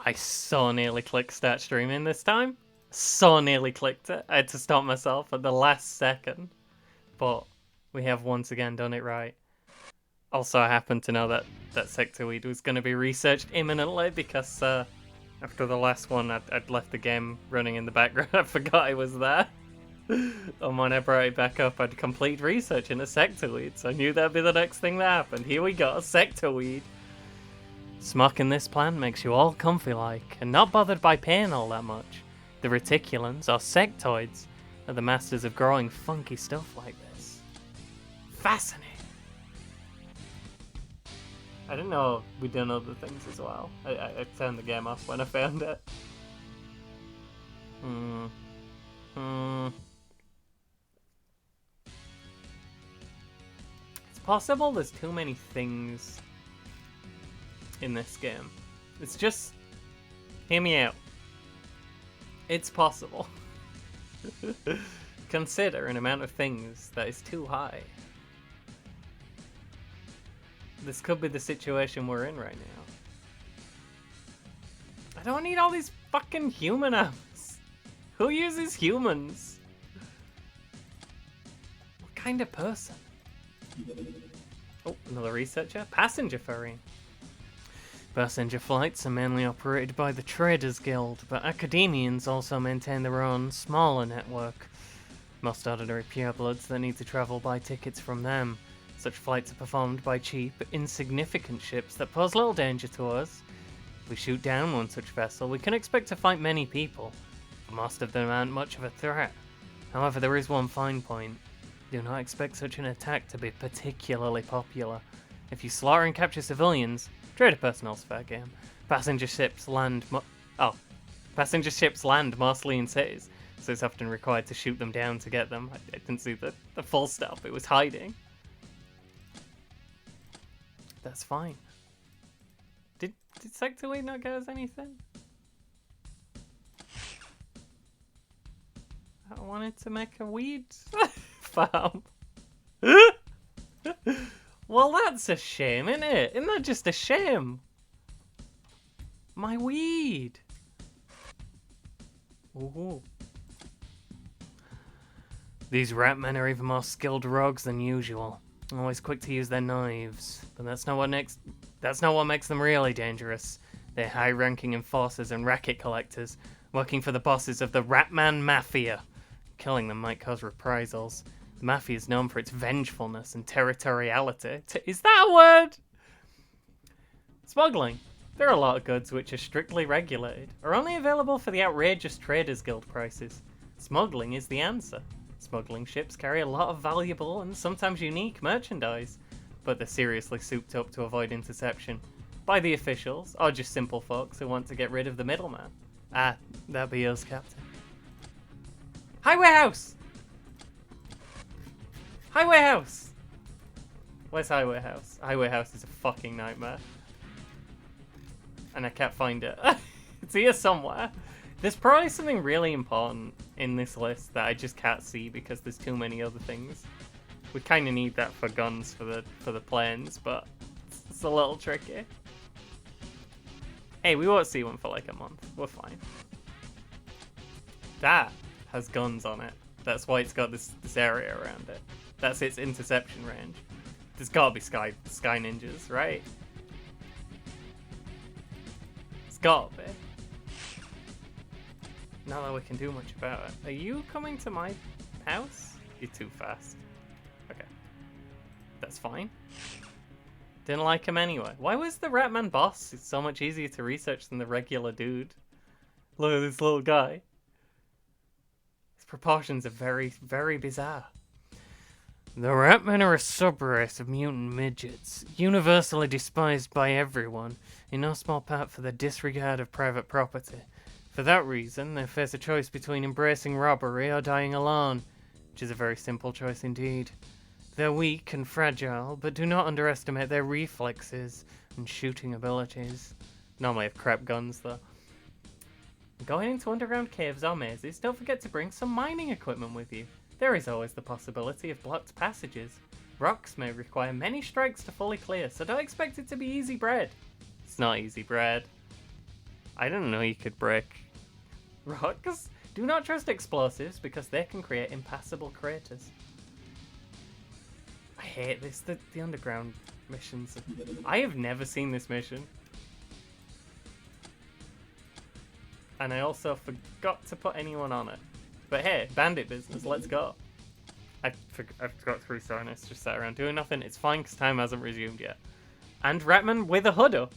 I so nearly clicked start streaming this time. So nearly clicked it. I had to stop myself at the last second. But we have once again done it right. Also, I happen to know that sector weed was going to be researched imminently because after the last one, I'd left the game running in the background. I forgot I was there. And when I brought it back up, I'd complete research in a sector weed, so I knew that'd be the next thing that happened. Here we go, sector weed. Smoking this plant makes you all comfy-like, and not bothered by pain all that much. The reticulans, or sectoids, are the masters of growing funky stuff like this. Fascinating. I didn't know we'd done other things as well. I turned the game off when I found it. It's possible there's too many things in this game. It's just... Hear me out. It's possible. Consider an amount of things that is too high. This could be the situation we're in right now. I don't need all these fucking human apps. Who uses humans? What kind of person? Oh, another researcher. Passenger ferry. Passenger flights are mainly operated by the Traders Guild, but academians also maintain their own, smaller network. Most ordinary purebloods that need to travel buy tickets from them. Such flights are performed by cheap, insignificant ships that pose little danger to us. If we shoot down one such vessel, we can expect to fight many people, but most of them aren't much of a threat. However, there is one fine point. Do not expect such an attack to be particularly popular. If you slaughter and capture civilians, trader personnel's fair game. Passenger ships land mostly in cities, so it's often required to shoot them down to get them. I didn't see the full stop, it was hiding. That's fine. Did Sector Weed not get us anything? I wanted to make a weed farm. Well, that's a shame, isn't it? Isn't that just a shame? My weed. Ooh. These rat men are even more skilled rogues than usual. Always quick to use their knives, but that's not what makes them really dangerous. They're high-ranking enforcers and racket collectors, working for the bosses of the Ratman Mafia. Killing them might cause reprisals. The Mafia is known for its vengefulness and territoriality. Is that a word? Smuggling. There are a lot of goods which are strictly regulated, are only available for the outrageous Traders Guild prices. Smuggling is the answer. Smuggling ships carry a lot of valuable and sometimes unique merchandise, but they're seriously souped up to avoid interception by the officials, or just simple folks who want to get rid of the middleman. Ah, that'd be us, Captain. Highway House! Highway House! Where's Highway House? Highway House is a fucking nightmare. And I can't find it. It's here somewhere. There's probably something really important in this list that I just can't see because there's too many other things. We kind of need that for guns for the planes, but it's a little tricky. Hey, we won't see one for like a month. We're fine. That has guns on it. That's why it's got this area around it. That's its interception range. There's gotta be sky ninjas, right? It's gotta be. Not that we can do much about it. Are you coming to my house? You're too fast. Okay. That's fine. Didn't like him anyway. Why was the Ratman boss so much easier to research than the regular dude? Look at this little guy. His proportions are very, very bizarre. The Ratmen are a subrace of mutant midgets, universally despised by everyone, in no small part for their disregard of private property. For that reason, they face a choice between embracing robbery or dying alone, which is a very simple choice indeed. They're weak and fragile, but do not underestimate their reflexes and shooting abilities. Normally have crap guns, though. Going into underground caves or mazes, don't forget to bring some mining equipment with you. There is always the possibility of blocked passages. Rocks may require many strikes to fully clear, so don't expect it to be easy bread. It's not easy bread. I didn't know you could break rocks. Do not trust explosives because they can create impassable craters. I hate this. The underground missions. I have never seen this mission. And I also forgot to put anyone on it. But hey, bandit business, let's go. I've got 3 Sarnists just sat around doing nothing. It's fine because time hasn't resumed yet. And Ratman with a hood up.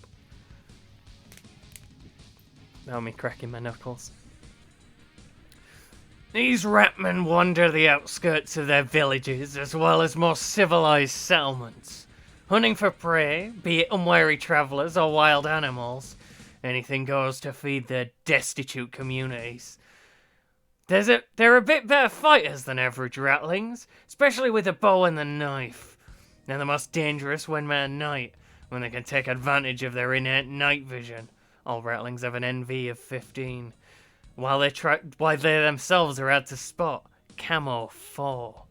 Now me cracking my knuckles. These Ratmen wander the outskirts of their villages as well as more civilized settlements, hunting for prey, be it unwary travelers or wild animals. Anything goes to feed their destitute communities. They're a bit better fighters than average ratlings, especially with a bow and the knife. They're the most dangerous when met at night, when they can take advantage of their innate night vision. All ratlings have an NV of 15, while they themselves are out to spot. Camo 4.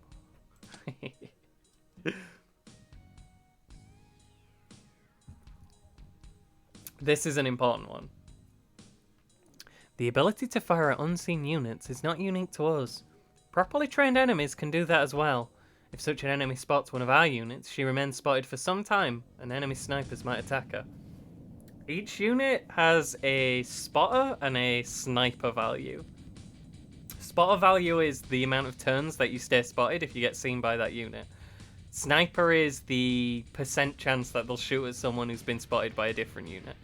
This is an important one. The ability to fire at unseen units is not unique to us. Properly trained enemies can do that as well. If such an enemy spots one of our units, she remains spotted for some time, and enemy snipers might attack her. Each unit has a spotter and a sniper value. Spotter value is the amount of turns that you stay spotted if you get seen by that unit. Sniper is the % chance that they'll shoot at someone who's been spotted by a different unit.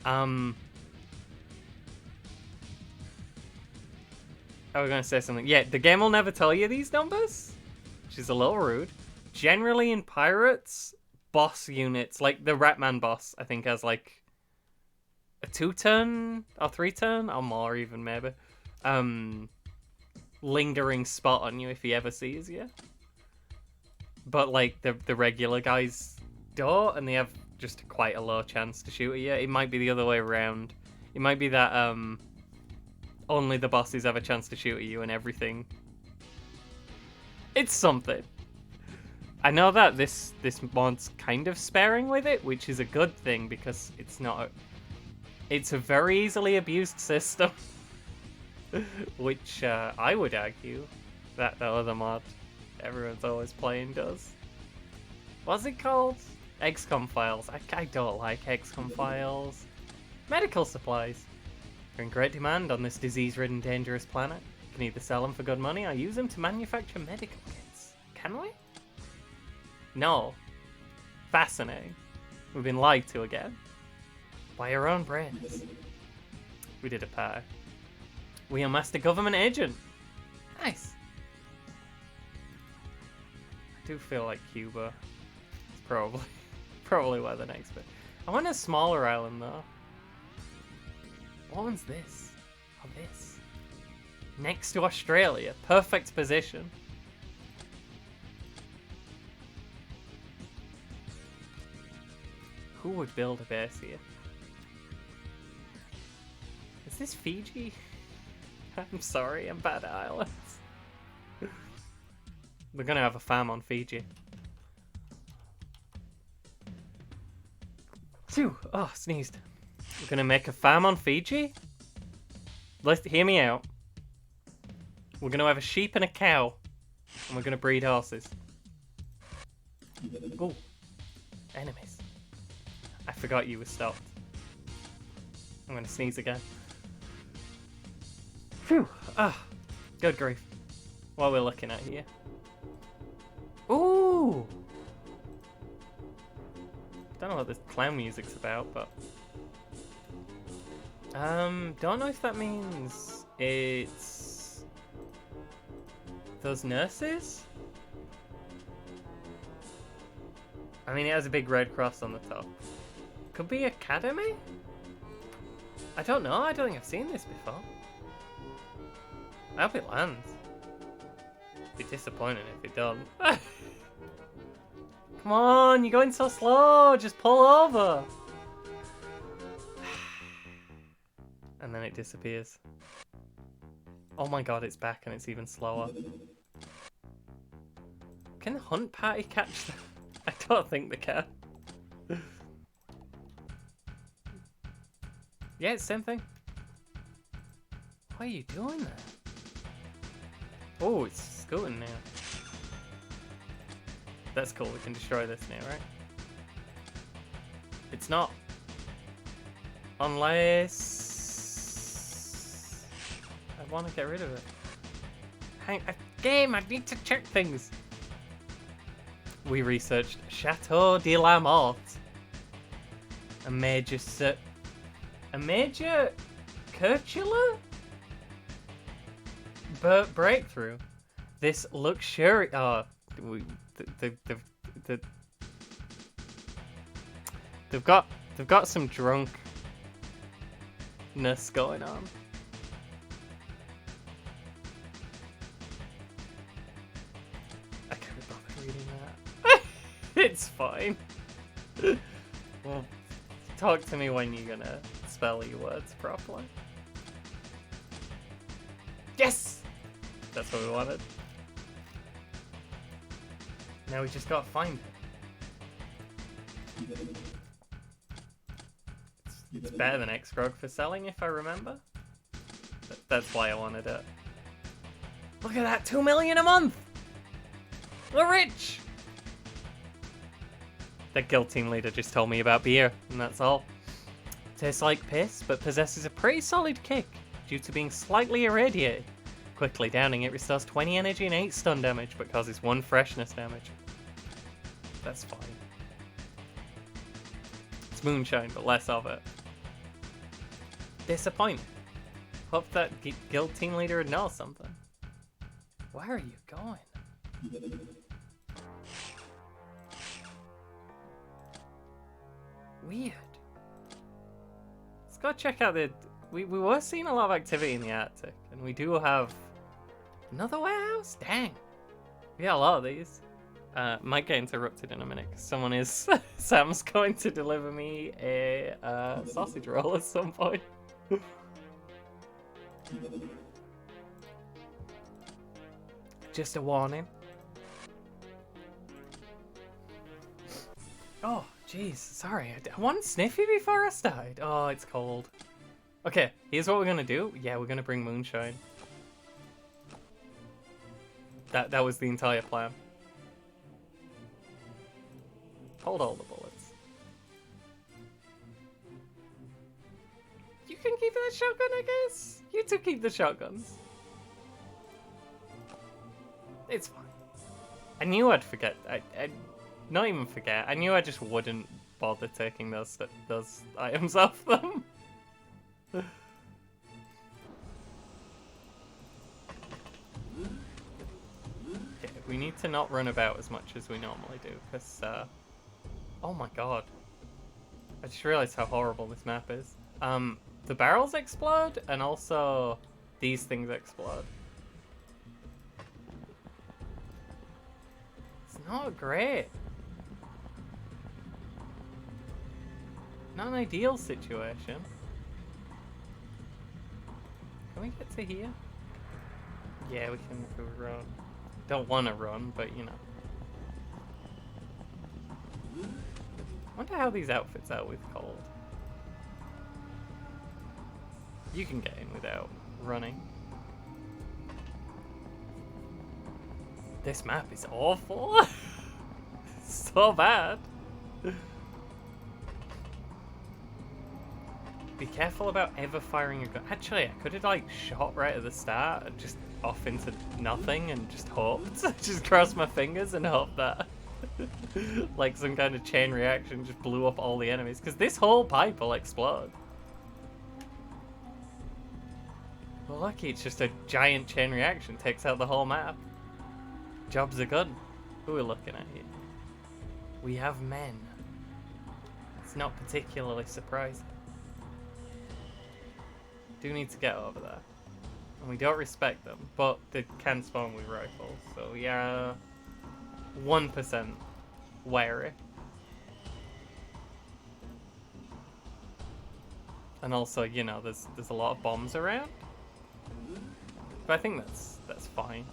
I was going to say something. Yeah, the game will never tell you these numbers, which is a little rude. Generally in Pirates, boss units, like the Ratman boss, I think has like a 2-turn or 3-turn or more even maybe. Lingering spot on you if he ever sees you. But like the regular guys don't, and they have just quite a low chance to shoot at you. It might be the other way around. It might be that only the bosses have a chance to shoot at you and everything. It's something. I know that this mod's kind of sparing with it, which is a good thing because it's not. It's a very easily abused system, which I would argue that the other mod everyone's always playing does. What's it called? XCOM files. I don't like XCOM files. Medical supplies. They're in great demand on this disease-ridden, dangerous planet. You can either sell them for good money or use them to manufacture medical kits. Can we? No. Fascinating. We've been lied to again. By our own brains. We did a pair. We unmasked a government agent. Nice. I do feel like Cuba is probably where the next bit. I want a smaller island though. What one's this? Oh, this. Next to Australia. Perfect position. Who would build a base here? Is this Fiji? I'm sorry, I'm bad at islands. We're gonna have a farm on Fiji. Phew! Oh, sneezed. We're gonna make a farm on Fiji? Hear me out. We're gonna have a sheep and a cow. And we're gonna breed horses. Ooh. Enemies. I forgot you were stopped. I'm gonna sneeze again. Phew! Ah, good grief. What are we looking at here? Ooh! Don't know what this clown music's about, but... don't know if that means it's... those nurses? I mean, it has a big red cross on the top. Could be academy? I don't know, I don't think I've seen this before. I hope it lands. Be disappointing if it don't. Come on, you're going so slow, just pull over. And then it disappears. Oh my god, it's back and it's even slower. Can the hunt party catch them? I don't think they can. Yeah, it's same thing. Why are you doing that? Oh, it's scooting now. That's cool, we can destroy this now, right? It's not. Unless... I want to get rid of it. Game, I need to check things. We researched Chateau de la Mort. A major curricular breakthrough. This luxury. Oh, they've got some drunkness going on. I can't bother reading that. It's fine. Well, talk to me when you're gonna spell your words properly. Yes! That's what we wanted. Now we just gotta find it. It's better than X-Grog for selling, if I remember. That's why I wanted it. Look at that, 2 million a month! We're rich! The guild team leader just told me about beer, and that's all. Tastes like piss, but possesses a pretty solid kick, due to being slightly irradiated. Quickly downing it restores 20 energy and 8 stun damage, but causes 1 freshness damage. That's fine. It's moonshine, but less of it. Disappointing. Hope that guild team leader would know something. Where are you going? Weird. Let's go check out the... We were seeing a lot of activity in the Arctic, and we do have another warehouse? Dang. We got a lot of these. Might get interrupted in a minute, because someone is... Sam's going to deliver me a sausage roll at some point. Just a warning. Oh, jeez. Sorry. I wanted Sniffy before I started. Oh, it's cold. Okay, here's what we're gonna do. Yeah, we're gonna bring moonshine. That was the entire plan. Hold all the bullets. You can keep that shotgun, I guess? You two keep the shotguns. It's fine. I knew I'd forget. I'd not even forget. I knew I just wouldn't bother taking those items off them. Okay, we need to not run about as much as we normally do, because, oh my god. I just realized how horrible this map is. The barrels explode, and also these things explode. It's not great. Not an ideal situation. Can we get to here? Yeah, we can if we run. Don't want to run, but you know. Wonder how these outfits are with cold. You can get in without running. This map is awful. So bad. Be careful about ever firing a gun. Actually, I could have like shot right at the start and just off into nothing and just hoped. Just cross my fingers and hope that like some kind of chain reaction just blew up all the enemies. Because this whole pipe will explode. Well, lucky it's just a giant chain reaction. Takes out the whole map. Jobs are good. Who are we looking at here? We have men. It's not particularly surprising. Do need to get over there. And we don't respect them, but they can spawn with rifles, so we are 1% wary. And also, you know, there's a lot of bombs around. But I think that's fine.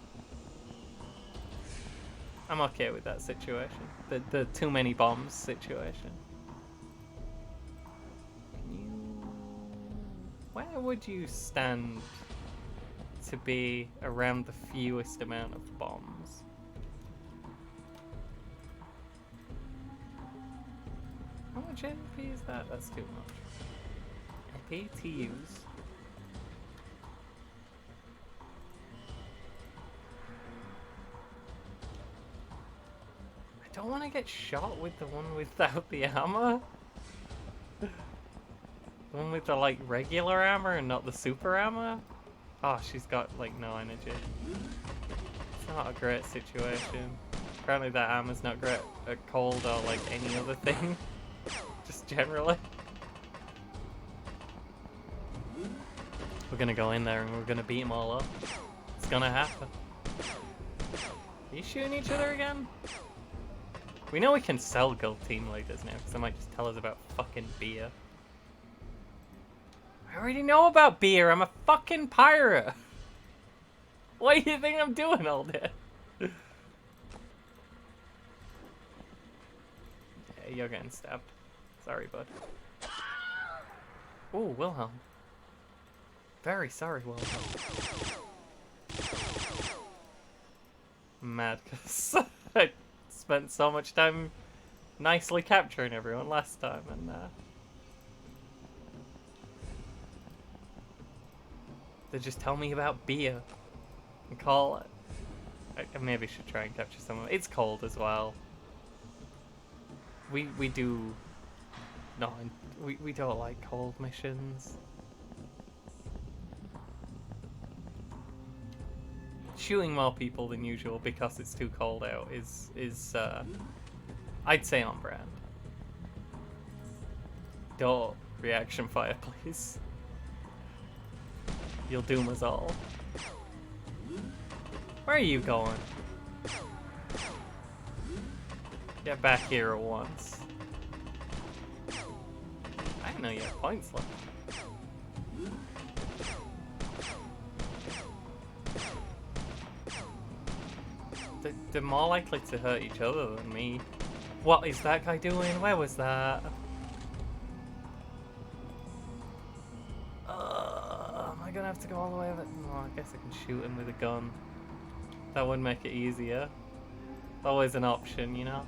I'm okay with that situation. The too many bombs situation. Can you... Where would you stand to be around the fewest amount of bombs? How much MP is that? That's too much. MP to use. I don't want to get shot with the one without the armor. The one with the like regular armor and not the super armor. Oh, she's got like no energy. It's not a great situation. Apparently that armor's not great at cold or like any other thing. Just generally. We're gonna go in there and we're gonna beat them all up. It's gonna happen. Are you shooting each other again? We know we can sell gold team leaders now, because they might just tell us about fucking beer. I already know about beer, I'm a fucking pirate! What do you think I'm doing all day? Yeah, you're getting stabbed. Sorry, bud. Ooh, Wilhelm. Very sorry, Wilhelm. Mad, because I spent so much time nicely capturing everyone last time, and they just tell me about beer and call it. I maybe should try and capture someone. It's cold as well. We do... No, we don't like cold missions. Shooting more people than usual because it's too cold out is I'd say on brand. Don't reaction fire, please. You'll doom us all. Where are you going? Get back here at once. I didn't know you had points left. They're more likely to hurt each other than me. What is that guy doing? Where was that? Am I gonna have to go all the way over? No, I guess I can shoot him with a gun. That would make it easier. Always an option, you know?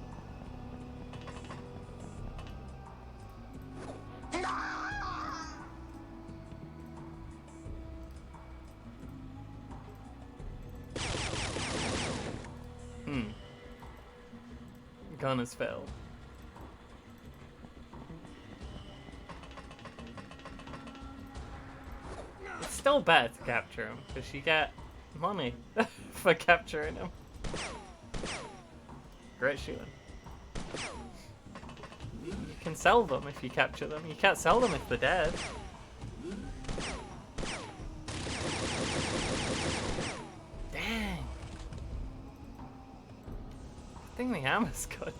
Gun has failed. It's still better to capture him, because you get money for capturing him. Great shooting. You can sell them if you capture them. You can't sell them if they're dead. Dang. I think the hammer's good.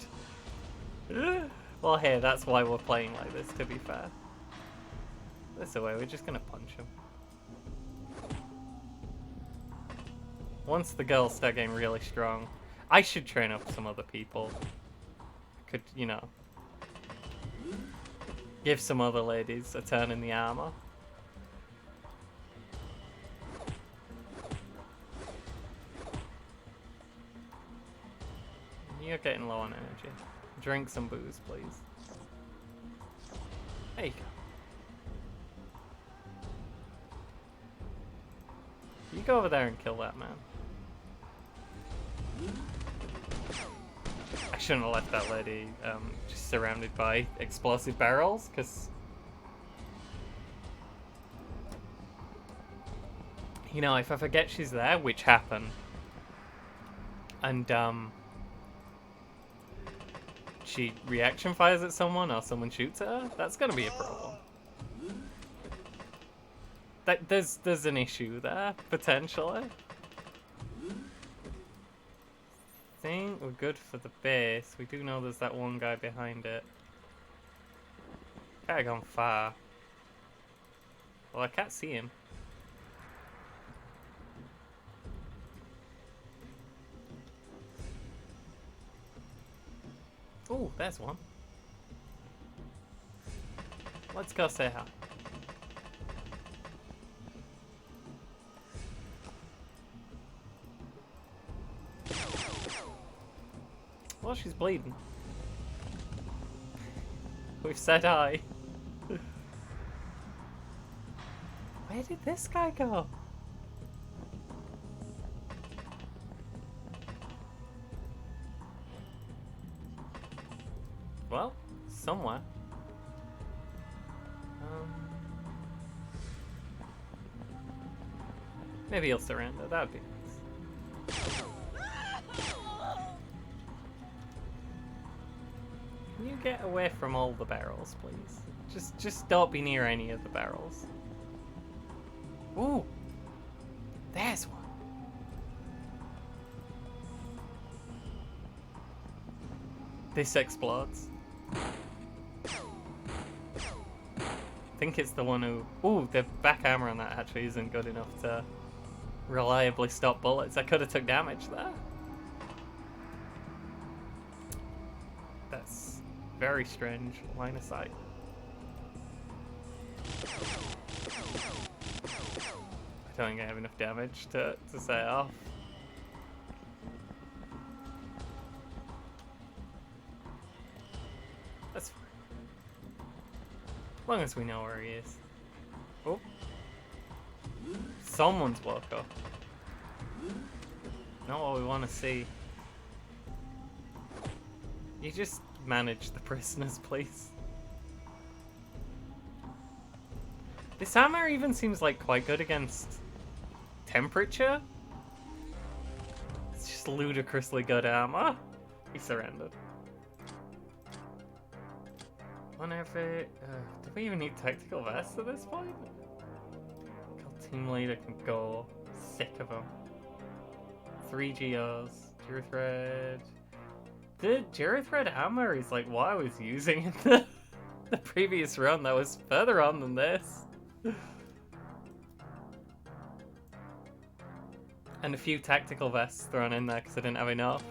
Well, hey, that's why we're playing like this, to be fair. This way, we're just gonna punch him. Once the girls start getting really strong, I should train up some other people. Could, you know, give some other ladies a turn in the armor. You're getting low on energy. Drink some booze, please. There you go. You go over there and kill that man. I shouldn't have left that lady just surrounded by explosive barrels, because... You know, if I forget she's there, which happened, and she reaction fires at someone or someone shoots at her, that's gonna be a problem. There's an issue there, potentially. I think we're good for the base. We do know there's that one guy behind it. Can't have gone far. Well, I can't see him. Oh, there's one. Let's go say hi. Well, she's bleeding. We've said hi. Where did this guy go? Well, somewhere. Maybe he'll surrender. That would be nice. Can you get away from all the barrels, please? Just don't be near any of the barrels. Ooh, there's one. This explodes. I think it's the one who... Ooh, the back armor on that actually isn't good enough to reliably stop bullets. I could have took damage there. That's very strange line of sight. I don't think I have enough damage to set it off. That's fine. As long as we know where he is. Oh. Someone's woke up. Not what we want to see. You just manage the prisoners, please. This hammer even seems like quite good against temperature. It's just ludicrously good armor. He surrendered. Wonder if it... do we even need tactical vests at this point? Team leader can go. Sick of them. 3 GOs. Gyrothread. The Gyrothread hammer is like what I was using in the previous run that was further on than this. And a few tactical vests thrown in there because I didn't have enough.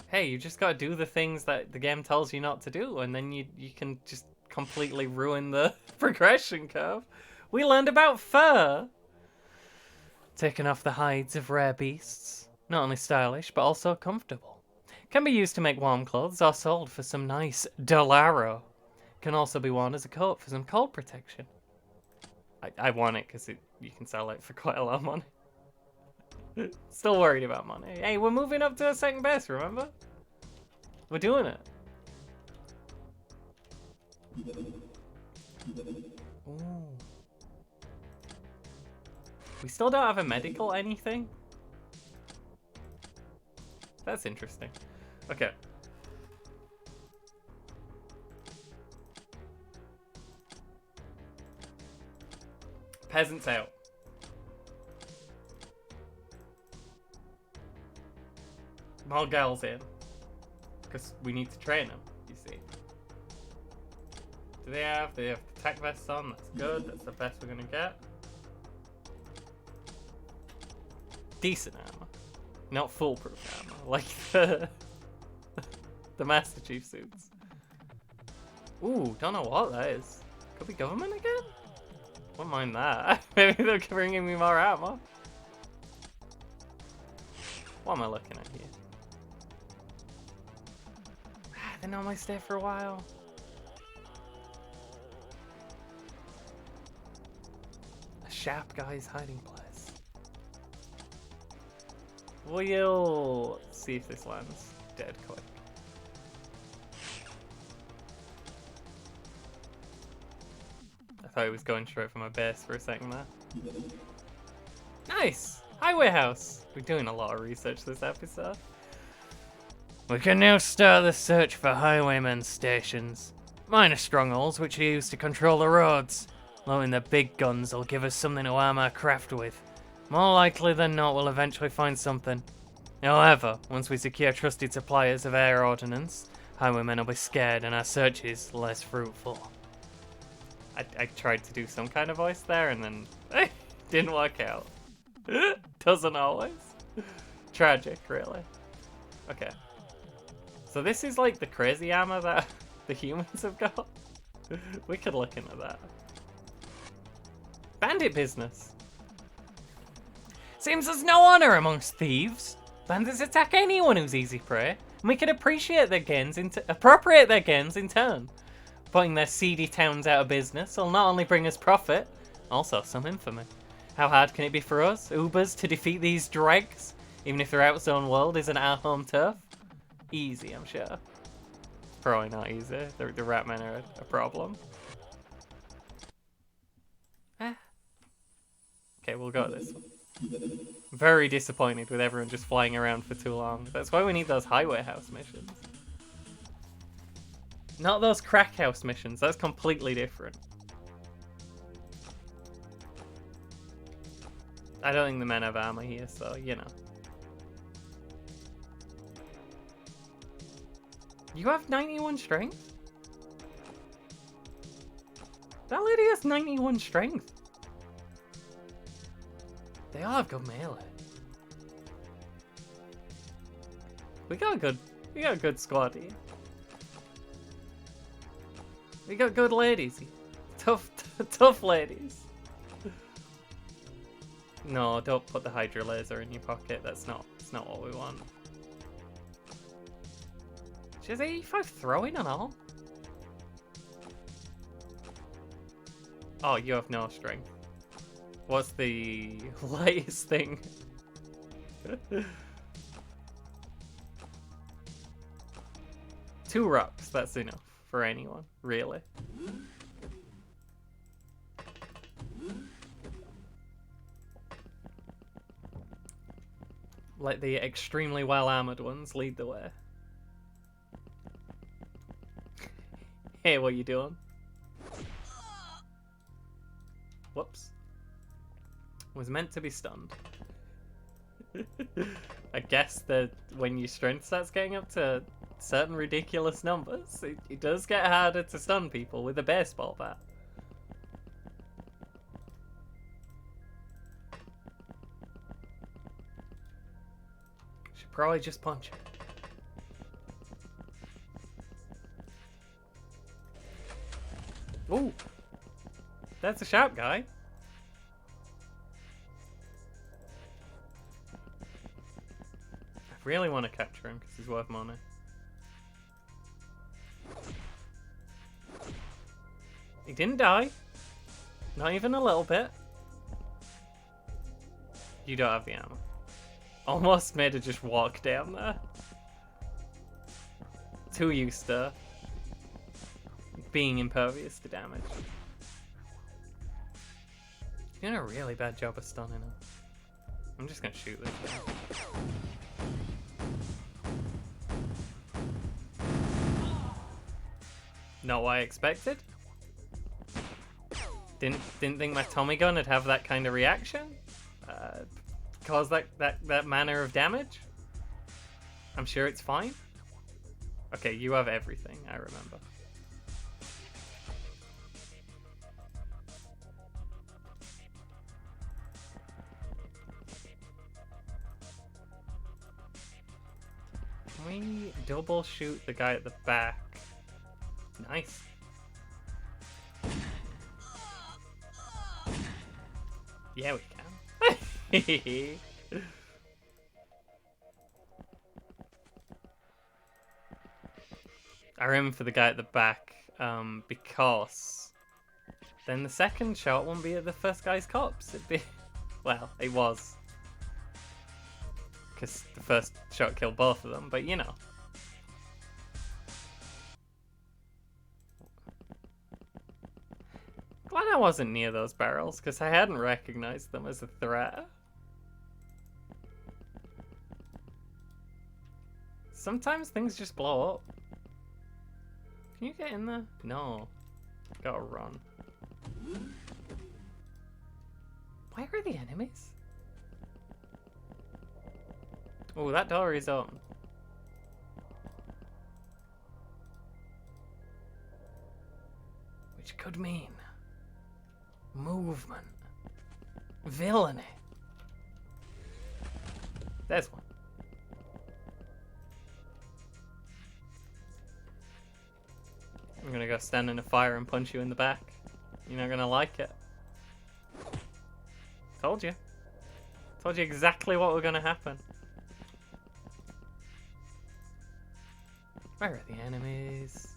Hey, you just gotta do the things that the game tells you not to do, and then you can just completely ruin the progression curve. We learned about fur. Taking off the hides of rare beasts. Not only stylish, but also comfortable. Can be used to make warm clothes or sold for some nice dollaro. Can also be worn as a coat for some cold protection. I want it because you can sell it for quite a lot of money. Still worried about money. Hey, we're moving up to a second base, remember? We're doing it. Ooh. We still don't have a medical anything? That's interesting. Okay. Peasants out. More girls in. Because we need to train them, you see. Do they have the attack vests on? That's good. That's the best we're going to get. Decent armor. Not foolproof armor. Like the Master Chief suits. Ooh, don't know what that is. Could be government again? Wouldn't mind that. Maybe they're bringing me more armor. What am I looking at here? They normally stay for a while. A sharp guy's hiding place. We'll see if this lands dead quick. I thought he was going straight for my base for a second there. Nice! Highway house! We're doing a lot of research this episode. We can now start the search for highwaymen stations. Minor strongholds which are used to control the roads. Loading the big guns will give us something to arm our craft with. More likely than not we'll eventually find something. However, once we secure trusted suppliers of air ordnance, highwaymen will be scared and our searches less fruitful. I tried to do some kind of voice there and then it didn't work out. Doesn't always. Tragic, really. Okay. So this is like the crazy armor that the humans have got. We could look into that. Bandit business. Seems there's no honor amongst thieves. Bandits attack anyone who's easy prey, and we can appreciate their gains appropriate their gains in turn. Putting their seedy towns out of business will not only bring us profit, also some infamy. How hard can it be for us, Ubers, to defeat these dregs, even if their outzone world isn't our home turf? Easy, I'm sure. Probably not easy. The Ratmen are a problem. Okay, we'll go this one. Very disappointed with everyone just flying around for too long. That's why we need those highway house missions. Not those crack house missions. That's completely different. I don't think the men have armor here, so, you know. You have 91 strength? That lady has 91 strength. They all have good melee. We got a good squad here. We got good ladies here. Tough ladies. No, don't put the Hydra laser in your pocket. That's not what we want. She has 85 throwing and all. Oh, you have no strength. What's the latest thing? 2 rocks, that's enough for anyone, really. Let the extremely well-armored ones lead the way. Hey, what you doing? Whoops. Was meant to be stunned. I guess that when your strength starts getting up to certain ridiculous numbers, it does get harder to stun people with a baseball bat. Should probably just punch it. Ooh! That's a sharp guy. I really want to capture him because he's worth money. He didn't die. Not even a little bit. You don't have the ammo. Almost made her just walk down there. Too used to being impervious to damage. You're doing a really bad job of stunning him. I'm just gonna shoot this guy. Not what I expected. Didn't think my Tommy gun would have that kind of reaction. Cause that manner of damage. I'm sure it's fine. Okay, you have everything, I remember. Can we double shoot the guy at the back? Nice. Yeah, we can. I remember for the guy at the back, because then the second shot won't be at the first guy's corpse. It'd be, well, it was. Because the first shot killed both of them, but you know. Glad I wasn't near those barrels, because I hadn't recognized them as a threat. Sometimes things just blow up. Can you get in there? No. Gotta run. Where are the enemies? Oh, that door is open. Which could mean movement. Villainy. There's one. I'm gonna go stand in a fire and punch you in the back. You're not gonna like it. Told you. Told you exactly what was gonna happen. Where are the enemies?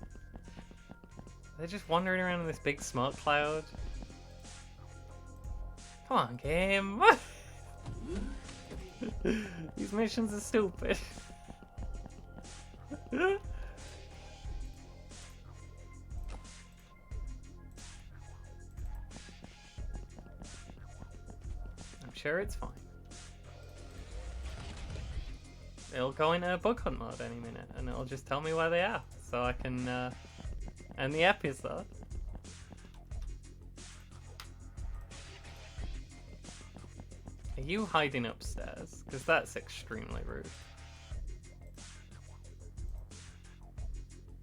They're just wandering around in this big smoke cloud. Come on, game. These missions are stupid. I'm sure it's fine. It'll go into bug hunt mode any minute, and it'll just tell me where they are, so I can end the episode. Are you hiding upstairs? Because that's extremely rude.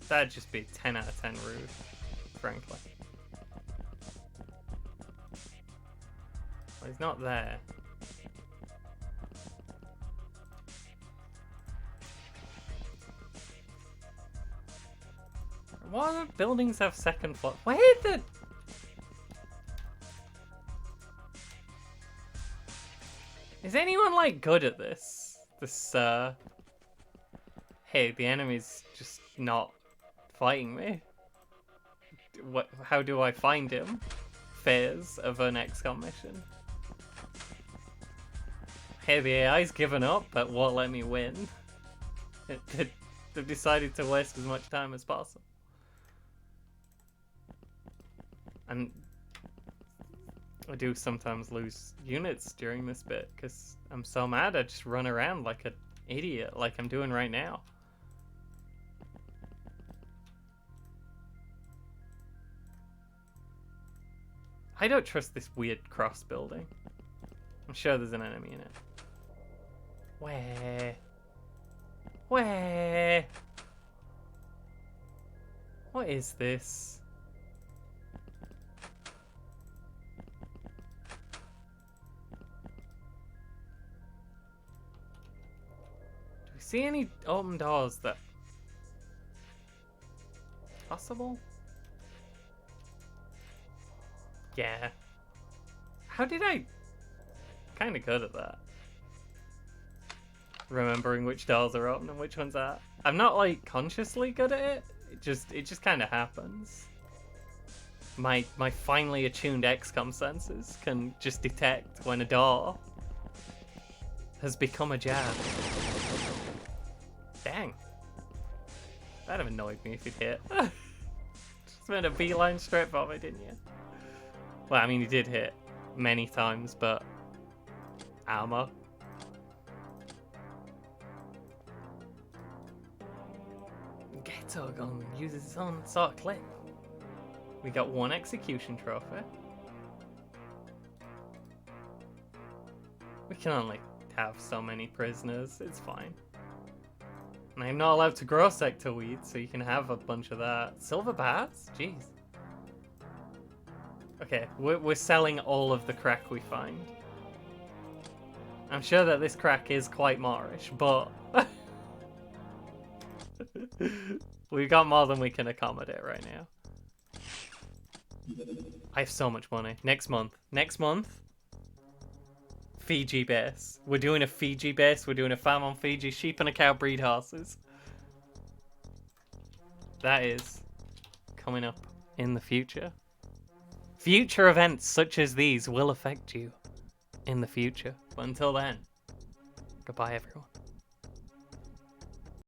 That'd just be 10 out of 10 rude, frankly. Well, he's not there. What buildings have second floor? Where the... Is anyone, like, good at this? This, hey, the enemy's just not fighting me. What? How do I find him? Phase of an XCOM mission. Hey, the AI's given up, but won't let me win. They've decided to waste as much time as possible. And I do sometimes lose units during this bit because I'm so mad I just run around like an idiot, like I'm doing right now. I don't trust this weird cross building. I'm sure there's an enemy in it. Where? Where? What is this? See any open doors that possible? Yeah. How did I kind of good at that? Remembering which doors are open and which ones aren't. I'm not like consciously good at it. It just kind of happens. My finely attuned XCOM senses can just detect when a door has become ajar. Dang. That'd have annoyed me if he'd hit. Just made a beeline straight for me, didn't you? Well, I mean, he did hit many times, but ammo. Ghetto gun uses its own sort of clip. We got one execution trophy. We can only have so many prisoners, it's fine. And I'm not allowed to grow sector weed, so you can have a bunch of that. Silver bars? Jeez. Okay, we're selling all of the crack we find. I'm sure that this crack is quite Moorish, but... We've got more than we can accommodate right now. I have so much money. Next month. Fiji base. We're doing a Fiji base. We're doing a farm on Fiji. Sheep and a cow breed horses. That is coming up in the future. Future events such as these will affect you in the future. But until then, goodbye everyone.